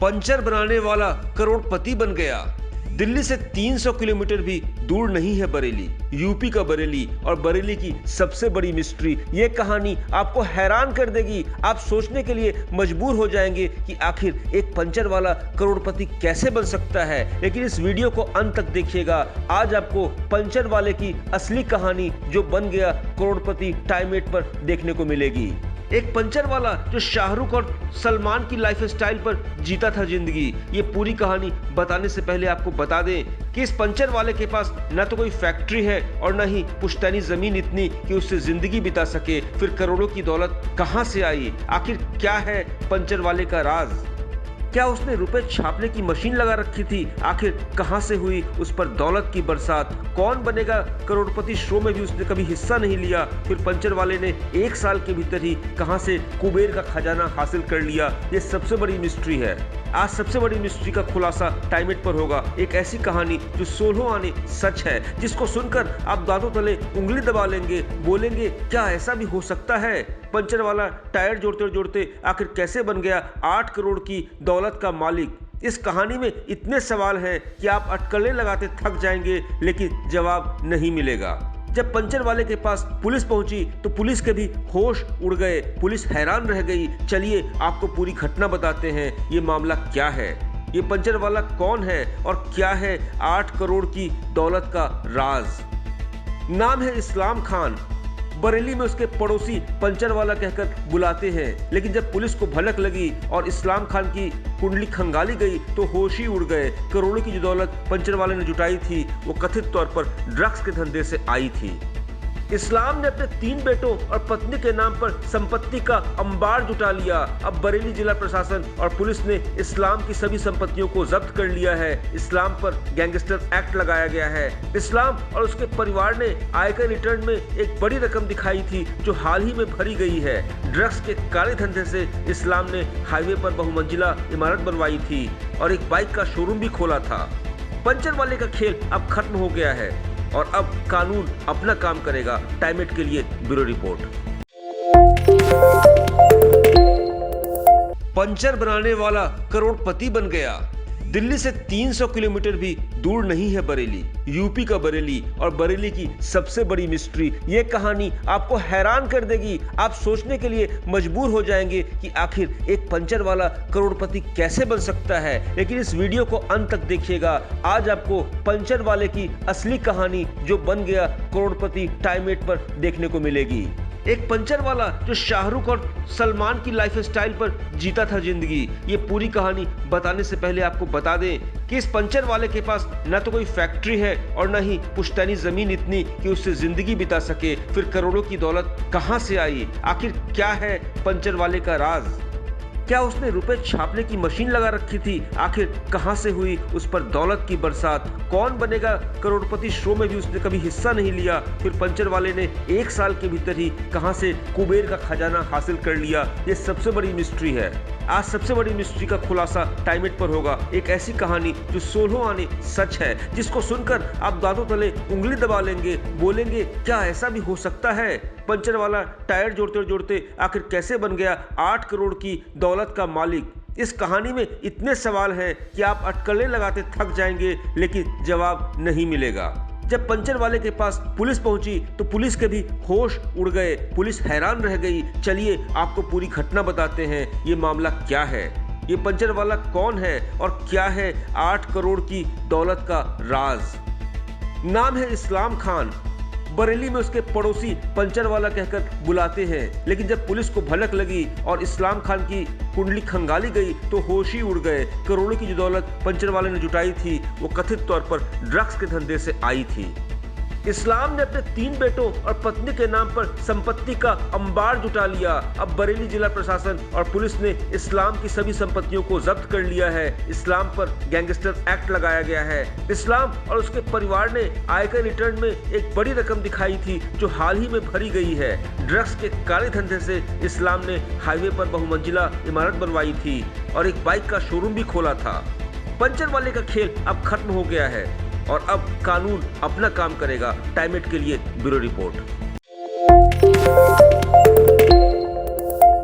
Puncture बनाने वाला करोड़पति बन गया। दिल्ली से 300 किलोमीटर भी दूर नहीं है बरेली। यूपी का बरेली और बरेली की सबसे बड़ी मिस्ट्री। ये कहानी आपको हैरान कर देगी। आप सोचने के लिए मजबूर हो जाएंगे कि आखिर एक पंचर वाला करोड़पति कैसे बन सकता है। लेकिन इस वीडियो को अंत तक देखिएगा। आज आपको पंचर वाले की असली कहानी जो बन गया करोड़पति टाइम 8 पर देखने को मिलेगी। एक पंचर वाला जो शाहरुख और सलमान की लाइफस्टाइल पर जीता था जिंदगी। ये पूरी कहानी बताने से पहले आपको बता दें कि इस पंचर वाले के पास न तो कोई फैक्ट्री है और न ही पुश्तैनी जमीन इतनी कि उससे जिंदगी बिता सके। फिर करोड़ों की दौलत कहां से आई? आखिर क्या है पंचर वाले का राज? क्या उसने रुपए छापने की मशीन लगा रखी थी? आखिर कहां से हुई उस पर दौलत की बरसात? कौन बनेगा करोड़पति शो में भी उसने कभी हिस्सा नहीं लिया। फिर पंचर वाले ने 1 साल के भीतर ही कहां से कुबेर का खजाना हासिल कर लिया। ये सबसे बड़ी मिस्ट्री है। आज सबसे बड़ी मिस्ट्री का खुलासा टाइम 8 पर होगा। एक ऐसी कहानी जो 16 आने सच है, जिसको सुनकर आप दांतों तले उंगली दबा लेंगे, बोलेंगे क्या ऐसा भी हो सकता है? पंचर वाला टायर जोड़ते जोड़ते आखिर कैसे बन गया 8 करोड़ की दौलत का मालिक? इस कहानी में इतने सवाल हैं कि आप अटकलें लगाते थक जाएंगे, लेकिन जवाब नहीं मिलेगा। जब पंचर वाले के पास पुलिस पहुंची तो पुलिस के भी होश उड़ गए। पुलिस हैरान रह गई। चलिए आपको पूरी घटना बताते हैं। ये मामला क्या है, ये पंचर वाला कौन है और क्या है 8 करोड़ की दौलत का राज? नाम है इस्लाम खान। बरेली में उसके पड़ोसी पंचर वाला कहकर बुलाते हैं। लेकिन जब पुलिस को भनक लगी और इस्लाम खान की कुंडली खंगाली गई तो होश ही उड़ गए। करोड़ों की जो दौलत पंचर वाले ने जुटाई थी वो कथित तौर पर ड्रग्स के धंधे से आई थी। इस्लाम ने अपने 3 बेटों और पत्नी के नाम पर संपत्ति का अंबार जुटा लिया। अब बरेली जिला प्रशासन और पुलिस ने इस्लाम की सभी संपत्तियों को जब्त कर लिया है। इस्लाम पर गैंगस्टर एक्ट लगाया गया है। इस्लाम और उसके परिवार ने आयकर रिटर्न में एक बड़ी रकम दिखाई थी जो हाल ही में भरी गई है। ड्रग्स के काले धंधे से इस्लाम ने हाईवे पर बहुमंजिला इमारत बनवाई थी और एक बाइक का शोरूम भी खोला था। पंचर वाले का खेल अब खत्म हो गया है और अब कानून अपना काम करेगा। टाइम 8 के लिए ब्यूरो रिपोर्ट। पंचर बनाने वाला करोड़पति बन गया। दिल्ली से 300 किलोमीटर भी दूर नहीं है बरेली। यूपी का बरेली और बरेली की सबसे बड़ी मिस्ट्री। ये कहानी आपको हैरान कर देगी। आप सोचने के लिए मजबूर हो जाएंगे कि आखिर एक पंचर वाला करोड़पति कैसे बन सकता है। लेकिन इस वीडियो को अंत तक देखिएगा। आज आपको पंचर वाले की असली कहानी जो बन गया करोड़पति टाइम 8 पर देखने को मिलेगी। एक पंचर वाला जो शाहरुख और सलमान की लाइफस्टाइल पर जीता था जिंदगी। ये पूरी कहानी बताने से पहले आपको बता दें कि इस पंचर वाले के पास न तो कोई फैक्ट्री है और न ही पुश्तैनी जमीन इतनी कि उससे जिंदगी बिता सके। फिर करोड़ों की दौलत कहां से आई? आखिर क्या है पंचर वाले का राज? क्या उसने रुपए छापने की मशीन लगा रखी थी? आखिर कहां से हुई उस पर दौलत की बरसात? कौन बनेगा करोड़पति शो में भी उसने कभी हिस्सा नहीं लिया। फिर पंचर वाले ने 1 साल के भीतर ही कहां से कुबेर का खजाना हासिल कर लिया। ये सबसे बड़ी मिस्ट्री है। आज सबसे बड़ी मिस्ट्री का खुलासा टाइम 8 पर होगा। एक ऐसी कहानी जो 16 आने सच है, जिसको सुनकर आप दांतों तले उंगली दबा लेंगे, बोलेंगे क्या ऐसा भी हो सकता है? पंचर वाला टायर जोड़ते जोड़ते आखिर कैसे बन गया 8 करोड़ की दौलत का मालिक? इस कहानी में इतने सवाल हैं कि आप अटकलें लगाते थक जाएंगे, लेकिन जवाब नहीं मिलेगा। जब पंचर वाले के पास पुलिस पहुंची तो पुलिस के भी होश उड़ गए। पुलिस हैरान रह गई। चलिए आपको पूरी घटना बताते हैं। ये मामला क्या है, ये पंचर वाला कौन है और क्या है 8 करोड़ की दौलत का राज? नाम है इस्लाम खान। बरेली में उसके पड़ोसी पंचर वाला कहकर बुलाते हैं। लेकिन जब पुलिस को भनक लगी और इस्लाम खान की कुंडली खंगाली गई तो होश ही उड़ गए। करोड़ों की जो दौलत पंचर वाले ने जुटाई थी वो कथित तौर पर ड्रग्स के धंधे से आई थी। इस्लाम ने अपने 3 बेटों और पत्नी के नाम पर संपत्ति का अंबार जुटा लिया। अब बरेली जिला प्रशासन और पुलिस ने इस्लाम की सभी संपत्तियों को जब्त कर लिया है। इस्लाम पर गैंगस्टर एक्ट लगाया गया है। इस्लाम और उसके परिवार ने आयकर रिटर्न में एक बड़ी रकम दिखाई थी जो हाल ही में भरी गई है। ड्रग्स के काले धंधे से इस्लाम ने हाईवे पर बहुमंजिला इमारत बनवाई थी और एक बाइक का शोरूम भी खोला था। पंचर वाले का खेल अब खत्म हो गया है और अब कानून अपना काम करेगा। टाइम 8 के लिए ब्यूरो रिपोर्ट।